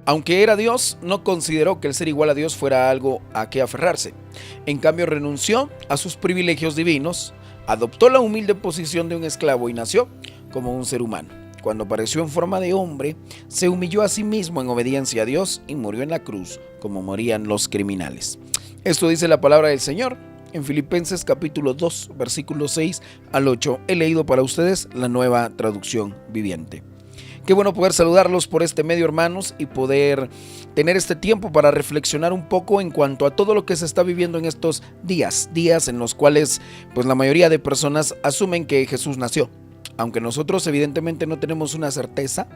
Aunque era Dios, no consideró que el ser igual a Dios fuera algo a que aferrarse. En cambio, renunció a sus privilegios divinos, adoptó la humilde posición de un esclavo y nació como un ser humano. Cuando apareció en forma de hombre, se humilló a sí mismo en obediencia a Dios y murió en la cruz como morían los criminales. Esto dice la palabra del Señor. En Filipenses capítulo 2, versículos 6 al 8, he leído para ustedes la Nueva Traducción Viviente. Qué bueno poder saludarlos por este medio, hermanos, y poder tener este tiempo para reflexionar un poco en cuanto a todo lo que se está viviendo en estos días en los cuales pues la mayoría de personas asumen que Jesús nació. Aunque nosotros evidentemente no tenemos una certeza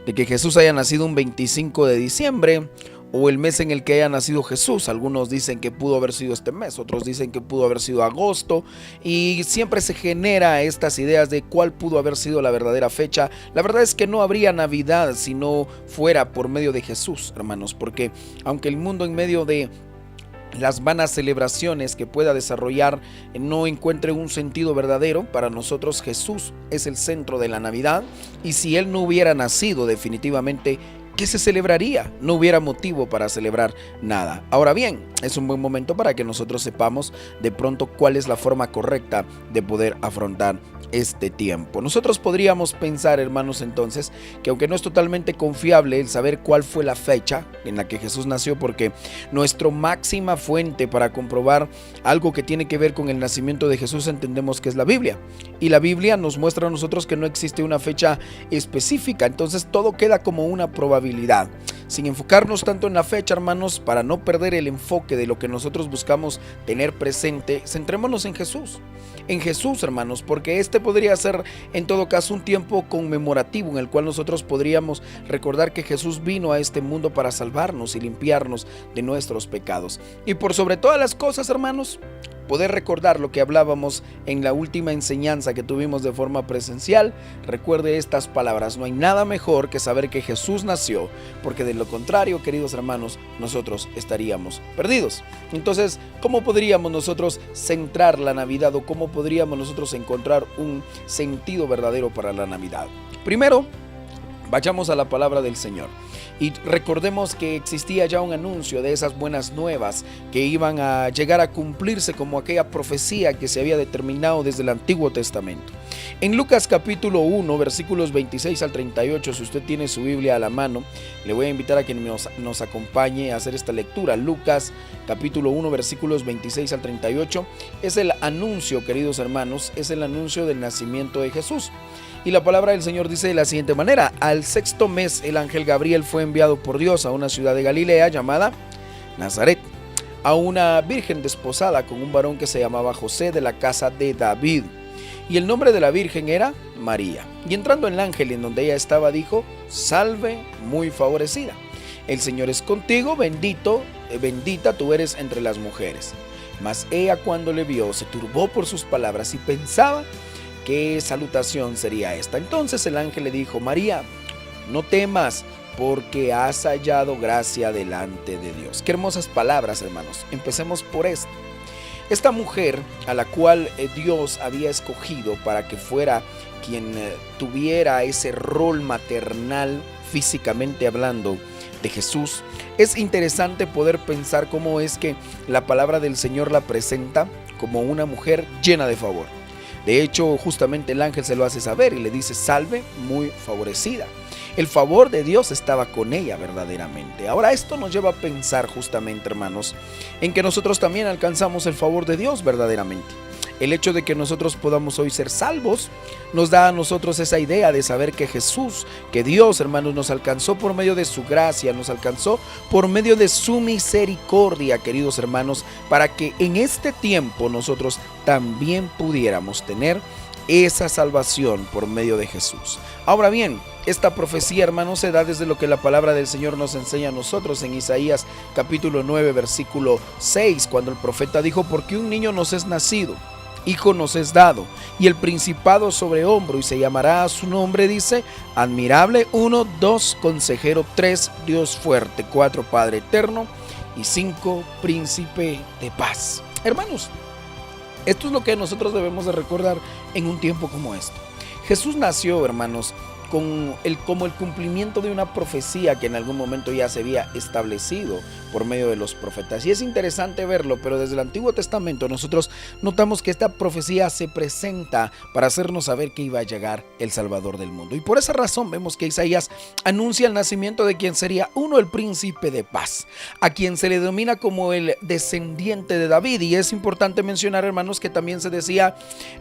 de que Jesús haya nacido un 25 de diciembre o el mes en el que haya nacido Jesús. Algunos dicen que pudo haber sido este mes, otros dicen que pudo haber sido agosto, y siempre se genera estas ideas de cuál pudo haber sido la verdadera fecha. La verdad es que no habría Navidad si no fuera por medio de Jesús, hermanos, porque aunque el mundo en medio de las vanas celebraciones que pueda desarrollar no encuentre un sentido verdadero, para nosotros Jesús es el centro de la Navidad, y si Él no hubiera nacido, definitivamente ¿qué se celebraría? No hubiera motivo para celebrar nada. Ahora bien, es un buen momento para que nosotros sepamos de pronto cuál es la forma correcta de poder afrontar este tiempo. Nosotros podríamos pensar, hermanos, entonces, que aunque no es totalmente confiable el saber cuál fue la fecha en la que Jesús nació, porque nuestra máxima fuente para comprobar algo que tiene que ver con el nacimiento de Jesús entendemos que es la Biblia. Y la Biblia nos muestra a nosotros que no existe una fecha específica, entonces todo queda como una probabilidad. Sin enfocarnos tanto en la fecha, hermanos, para no perder el enfoque de lo que nosotros buscamos tener presente, centrémonos en Jesús. En Jesús, hermanos, porque este podría ser en todo caso un tiempo conmemorativo en el cual nosotros podríamos recordar que Jesús vino a este mundo para salvarnos y limpiarnos de nuestros pecados. Y por sobre todas las cosas, hermanos, poder recordar lo que hablábamos en la última enseñanza que tuvimos de forma presencial. Recuerde estas palabras: no hay nada mejor que saber que Jesús nació, porque de lo contrario, queridos hermanos, nosotros estaríamos perdidos. Entonces, ¿cómo podríamos nosotros centrar la Navidad, o cómo podríamos nosotros encontrar un sentido verdadero para la Navidad? Primero, vayamos a la palabra del Señor y recordemos que existía ya un anuncio de esas buenas nuevas que iban a llegar a cumplirse como aquella profecía que se había determinado desde el Antiguo Testamento. En Lucas capítulo 1, versículos 26 al 38, si usted tiene su Biblia a la mano, le voy a invitar a que nos acompañe a hacer esta lectura. Lucas capítulo 1, versículos 26 al 38, es el anuncio, queridos hermanos, es el anuncio del nacimiento de Jesús. Y la palabra del Señor dice de la siguiente manera: al sexto mes el ángel Gabriel fue enviado por Dios a una ciudad de Galilea llamada Nazaret, a una virgen desposada con un varón que se llamaba José, de la casa de David. Y el nombre de la virgen era María. Y entrando el ángel en donde ella estaba, dijo: salve, muy favorecida, el Señor es contigo, bendita tú eres entre las mujeres. Mas ella, cuando le vio, se turbó por sus palabras y pensaba qué salutación sería esta. Entonces el ángel le dijo: María, no temas, porque has hallado gracia delante de Dios. Qué hermosas palabras, hermanos. Empecemos por esto. Esta mujer a la cual Dios había escogido para que fuera quien tuviera ese rol maternal, físicamente hablando, de Jesús, es interesante poder pensar cómo es que la palabra del Señor la presenta como una mujer llena de favor. De hecho, justamente el ángel se lo hace saber y le dice: salve, muy favorecida. El favor de Dios estaba con ella verdaderamente. Ahora, esto nos lleva a pensar justamente, hermanos, en que nosotros también alcanzamos el favor de Dios verdaderamente. El hecho de que nosotros podamos hoy ser salvos nos da a nosotros esa idea de saber que Jesús, que Dios, hermanos, nos alcanzó por medio de su gracia, nos alcanzó por medio de su misericordia, queridos hermanos, para que en este tiempo nosotros también pudiéramos tener esa salvación por medio de Jesús. Ahora bien, esta profecía, hermanos, se da desde lo que la palabra del Señor nos enseña a nosotros en Isaías capítulo 9, versículo 6, cuando el profeta dijo: porque un niño nos es nacido, hijo nos es dado, y el principado sobre hombro, y se llamará a su nombre, dice, admirable, 1, 2, consejero, 3, Dios fuerte, 4, Padre eterno, y 5, príncipe de paz. Hermanos, esto es lo que nosotros debemos de recordar en un tiempo como este. Jesús nació, hermanos, como el cumplimiento de una profecía que en algún momento ya se había establecido por medio de los profetas. Y es interesante verlo, pero desde el Antiguo Testamento nosotros notamos que esta profecía se presenta para hacernos saber que iba a llegar el Salvador del mundo. Y por esa razón vemos que Isaías anuncia el nacimiento de quien sería el príncipe de paz, a quien se le denomina como el descendiente de David. Y es importante mencionar, hermanos, que también se decía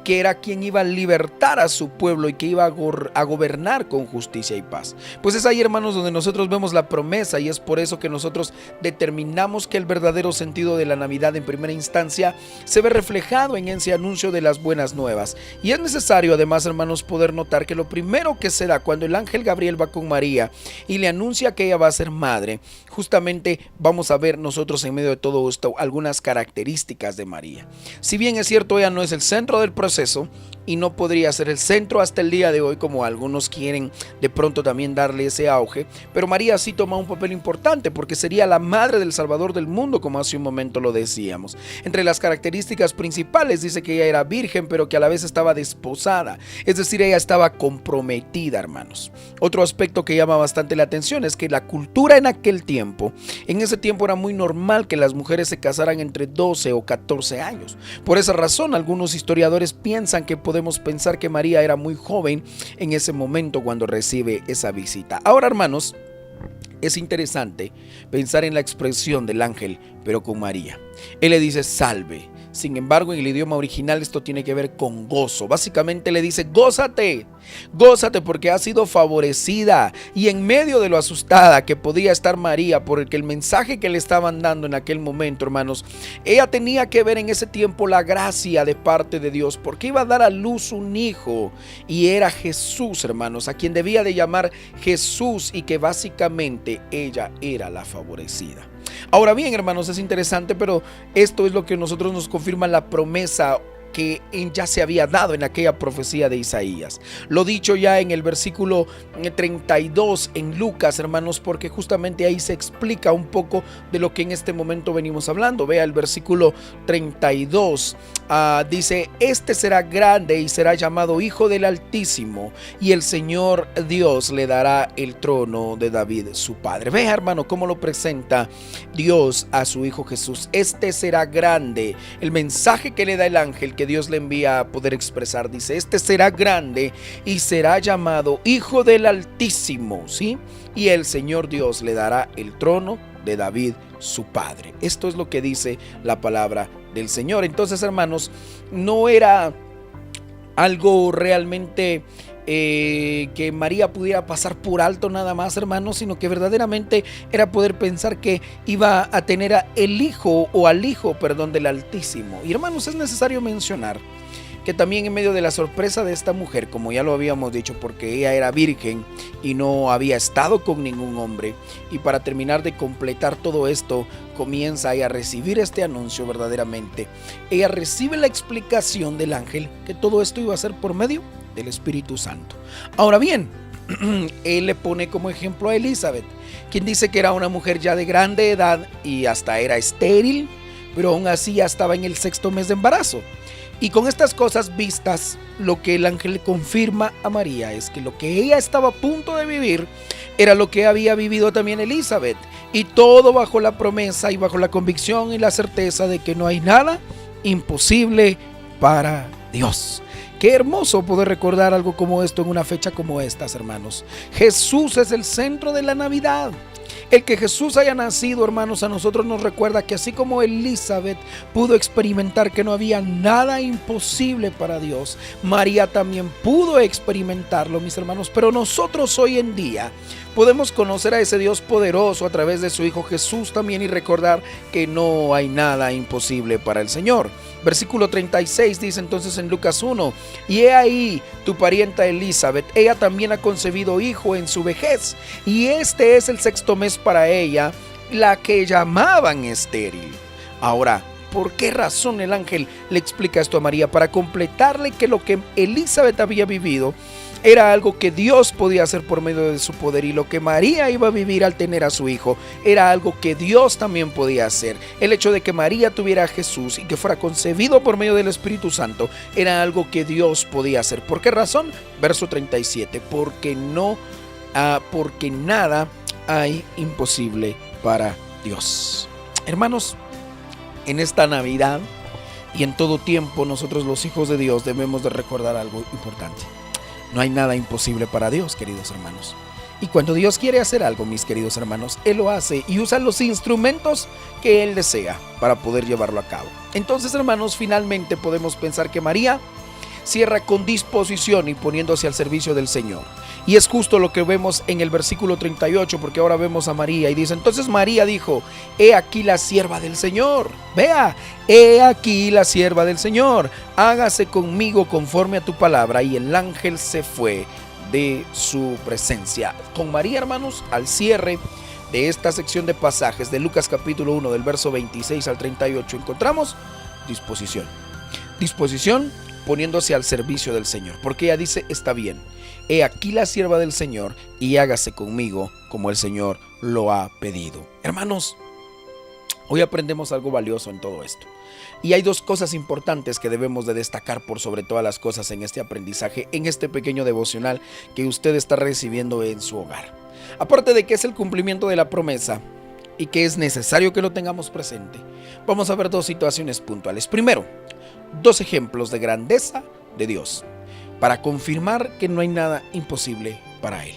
que era quien iba a libertar a su pueblo y que iba a gobernar con justicia y paz. Pues es ahí, hermanos, donde nosotros vemos la promesa, y es por eso que nosotros determinamos que el verdadero sentido de la Navidad en primera instancia se ve reflejado en ese anuncio de las buenas nuevas. Y es necesario además, hermanos, poder notar que lo primero que se da cuando el ángel Gabriel va con María y le anuncia que ella va a ser madre, justamente vamos a ver nosotros en medio de todo esto algunas características de María. Si bien es cierto, ella no es el centro del proceso y no podría ser el centro hasta el día de hoy, como algunos quieren de pronto también darle ese auge, pero María sí toma un papel importante porque sería la madre del Salvador del mundo, como hace un momento lo decíamos. Entre las características principales dice que ella era virgen, pero que a la vez estaba desposada, es decir, ella estaba comprometida, hermanos. Otro aspecto que llama bastante la atención es que la cultura en ese tiempo era muy normal que las mujeres se casaran entre 12 o 14 años. Por esa razón, algunos historiadores piensan que podemos pensar que María era muy joven en ese momento cuando recibe esa visita. Ahora, hermanos, es interesante pensar en la expresión del ángel, pero con María. Él le dice salve. Sin embargo, en el idioma original esto tiene que ver con gozo. Básicamente le dice gózate, gózate porque has sido favorecida. Y en medio de lo asustada que podía estar María por el mensaje que le estaban dando en aquel momento, hermanos, ella tenía que ver en ese tiempo la gracia de parte de Dios, porque iba a dar a luz un hijo y era Jesús, hermanos, a quien debía de llamar Jesús, y que básicamente ella era la favorecida. Ahora bien, hermanos, es interesante, pero esto es lo que nosotros nos confirma la promesa que ya se había dado en aquella profecía de Isaías. Lo dicho ya en el versículo 32 en Lucas, hermanos, porque justamente ahí se explica un poco de lo que en este momento venimos hablando. Vea el versículo 32. Dice: este será grande y será llamado Hijo del Altísimo, y el Señor Dios le dará el trono de David su padre. Vea, hermano, cómo lo presenta Dios a su Hijo Jesús. Este será grande. El mensaje que le da el ángel que Dios le envía a poder expresar, dice: este será grande y será llamado Hijo del Altísimo, ¿sí? Y el Señor Dios le dará el trono de David su padre. Esto es lo que dice la palabra del Señor. Entonces, hermanos, no era algo realmente que María pudiera pasar por alto nada más, hermanos, sino que verdaderamente era poder pensar que iba a tener al hijo del Altísimo. Y, hermanos, es necesario mencionar que también en medio de la sorpresa de esta mujer, como ya lo habíamos dicho, porque ella era virgen y no había estado con ningún hombre, y para terminar de completar todo esto, comienza ella a recibir este anuncio verdaderamente. Ella recibe la explicación del ángel que todo esto iba a ser por medio del Espíritu Santo. Ahora bien, él le pone como ejemplo a Elizabeth, quien dice que era una mujer ya de grande edad y hasta era estéril, pero aún así ya estaba en el 6º mes de embarazo. Y con estas cosas vistas, lo que el ángel le confirma a María es que lo que ella estaba a punto de vivir era lo que había vivido también Elizabeth, y todo bajo la promesa y bajo la convicción y la certeza de que no hay nada imposible para Dios. Qué hermoso poder recordar algo como esto en una fecha como estas, hermanos. Jesús es el centro de la Navidad. El que Jesús haya nacido, hermanos, a nosotros nos recuerda que así como Elizabeth pudo experimentar que no había nada imposible para Dios, María también pudo experimentarlo, mis hermanos. Pero nosotros hoy en día podemos conocer a ese Dios poderoso a través de su Hijo Jesús también, y recordar que no hay nada imposible para el Señor. Versículo 36 dice entonces en Lucas 1: y he ahí tu parienta Elizabeth, ella también ha concebido hijo en su vejez, y este es el 6º mes para ella, la que llamaban estéril. Ahora, ¿Por qué razón el ángel le explica esto a María? Para completarle que lo que Elizabeth había vivido era algo que Dios podía hacer por medio de su poder, y lo que María iba a vivir al tener a su hijo era algo que Dios también podía hacer. El hecho de que María tuviera a Jesús y que fuera concebido por medio del Espíritu Santo era algo que Dios podía hacer. ¿Por qué razón? Verso 37, porque nada hay imposible para Dios. Hermanos, en esta Navidad y en todo tiempo, nosotros los hijos de Dios debemos de recordar algo importante. No hay nada imposible para Dios, queridos hermanos. Y cuando Dios quiere hacer algo, mis queridos hermanos, Él lo hace y usa los instrumentos que Él desea para poder llevarlo a cabo. Entonces, hermanos, finalmente podemos pensar que María cierra con disposición y poniéndose al servicio del Señor. Y es justo lo que vemos en el versículo 38, porque ahora vemos a María y dice: entonces María dijo: he aquí la sierva del Señor. Vea, he aquí la sierva del Señor, hágase conmigo conforme a tu palabra. Y el ángel se fue de su presencia. Con María, hermanos, al cierre de esta sección de pasajes de Lucas capítulo 1, del verso 26 al 38, encontramos disposición. Disposición poniéndose al servicio del Señor, porque ella dice: está bien, he aquí la sierva del Señor, y hágase conmigo como el Señor lo ha pedido. Hermanos, hoy aprendemos algo valioso en todo esto. Y hay dos cosas importantes que debemos de destacar por sobre todas las cosas en este aprendizaje, en este pequeño devocional que usted está recibiendo en su hogar. Aparte de que es el cumplimiento de la promesa y que es necesario que lo tengamos presente, vamos a ver dos situaciones puntuales. Primero, dos ejemplos de grandeza de Dios para confirmar que no hay nada imposible para Él.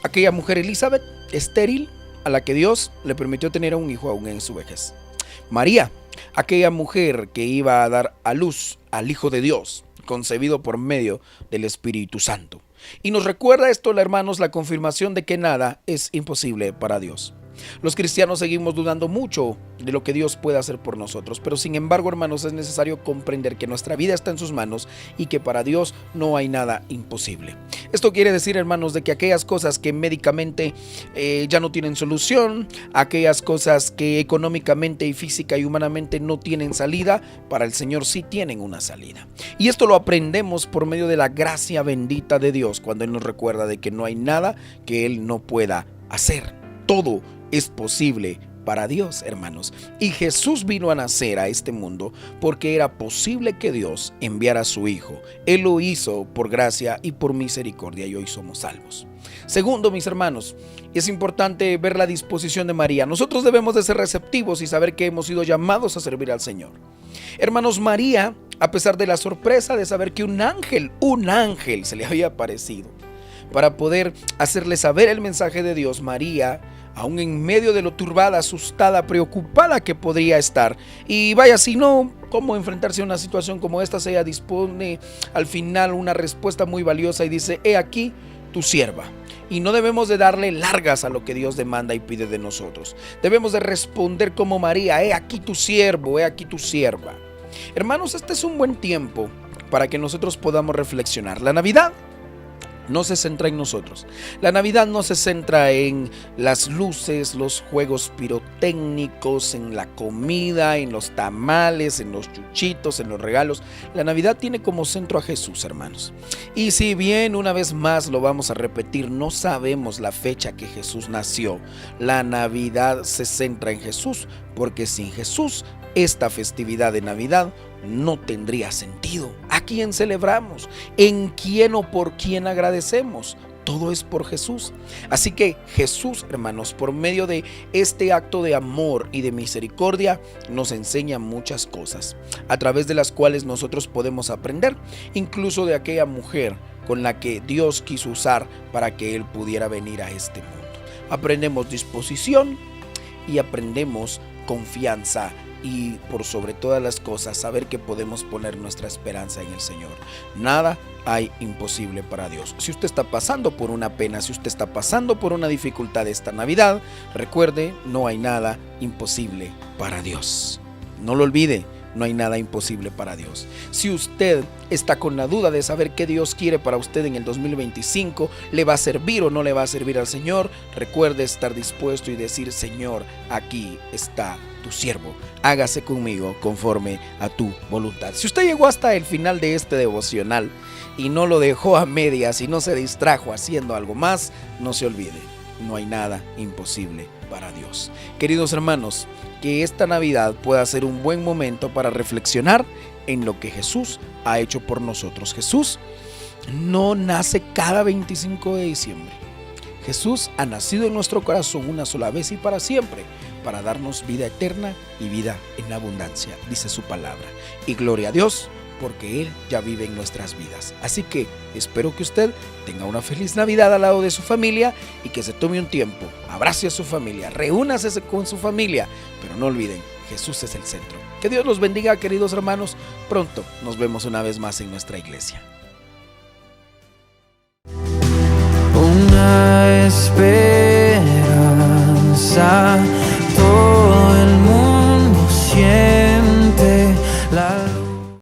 Aquella mujer Elizabeth, estéril, a la que Dios le permitió tener un hijo aún en su vejez. María, aquella mujer que iba a dar a luz al Hijo de Dios, concebido por medio del Espíritu Santo. Y nos recuerda esto, hermanos, la confirmación de que nada es imposible para Dios. Los cristianos seguimos dudando mucho de lo que Dios puede hacer por nosotros, pero sin embargo, hermanos, es necesario comprender que nuestra vida está en sus manos y que para Dios no hay nada imposible. Esto quiere decir, hermanos, de que aquellas cosas que médicamente ya no tienen solución, aquellas cosas que económicamente y física y humanamente no tienen salida, para el Señor sí tienen una salida. Y esto lo aprendemos por medio de la gracia bendita de Dios, cuando Él nos recuerda de que no hay nada que Él no pueda hacer. Todo es posible para Dios, hermanos. Y Jesús vino a nacer a este mundo porque era posible que Dios enviara a su Hijo. Él lo hizo por gracia y por misericordia, y hoy somos salvos. Segundo, mis hermanos, es importante ver la disposición de María. Nosotros debemos de ser receptivos y saber que hemos sido llamados a servir al Señor. Hermanos, María, a pesar de la sorpresa de saber que un ángel se le había aparecido para poder hacerle saber el mensaje de Dios, María, aún en medio de lo turbada, asustada, preocupada que podría estar, y vaya, si no, cómo enfrentarse a una situación como esta, ella dispone al final una respuesta muy valiosa y dice: he aquí tu sierva. Y no debemos de darle largas a lo que Dios demanda y pide de nosotros. Debemos de responder como María: he aquí tu siervo, he aquí tu sierva. Hermanos, este es un buen tiempo para que nosotros podamos reflexionar. La Navidad no se centra en nosotros. La Navidad no se centra en las luces, los juegos pirotécnicos, en la comida, en los tamales, en los chuchitos, en los regalos. La Navidad tiene como centro a Jesús, hermanos. Y si bien una vez más lo vamos a repetir, no sabemos la fecha que Jesús nació, la Navidad se centra en Jesús, porque sin Jesús esta festividad de Navidad no tendría sentido. ¿A quién celebramos? ¿En quién o por quién agradecemos? Todo es por Jesús. Así que Jesús, hermanos, por medio de este acto de amor y de misericordia, nos enseña muchas cosas, a través de las cuales nosotros podemos aprender, incluso de aquella mujer con la que Dios quiso usar para que Él pudiera venir a este mundo. Aprendemos disposición y aprendemos confianza. Y por sobre todas las cosas, saber que podemos poner nuestra esperanza en el Señor. Nada hay imposible para Dios. Si usted está pasando por una pena, si usted está pasando por una dificultad esta Navidad, recuerde, no hay nada imposible para Dios. No lo olvide, no hay nada imposible para Dios. Si usted está con la duda de saber qué Dios quiere para usted en el 2025, ¿le va a servir o no le va a servir al Señor? Recuerde estar dispuesto y decir: Señor, aquí está tu siervo. Hágase conmigo conforme a tu voluntad. Si usted llegó hasta el final de este devocional y no lo dejó a medias y no se distrajo haciendo algo más, no se olvide, no hay nada imposible para Dios. Queridos hermanos, que esta Navidad pueda ser un buen momento para reflexionar en lo que Jesús ha hecho por nosotros. Jesús no nace cada 25 de diciembre. Jesús ha nacido en nuestro corazón una sola vez y para siempre, para darnos vida eterna y vida en abundancia, dice su palabra. Y gloria a Dios, porque Él ya vive en nuestras vidas. Así que espero que usted tenga una feliz Navidad al lado de su familia y que se tome un tiempo, abrace a su familia, reúnase con su familia, pero no olviden, Jesús es el centro. Que Dios los bendiga, queridos hermanos. Pronto nos vemos una vez más en nuestra iglesia.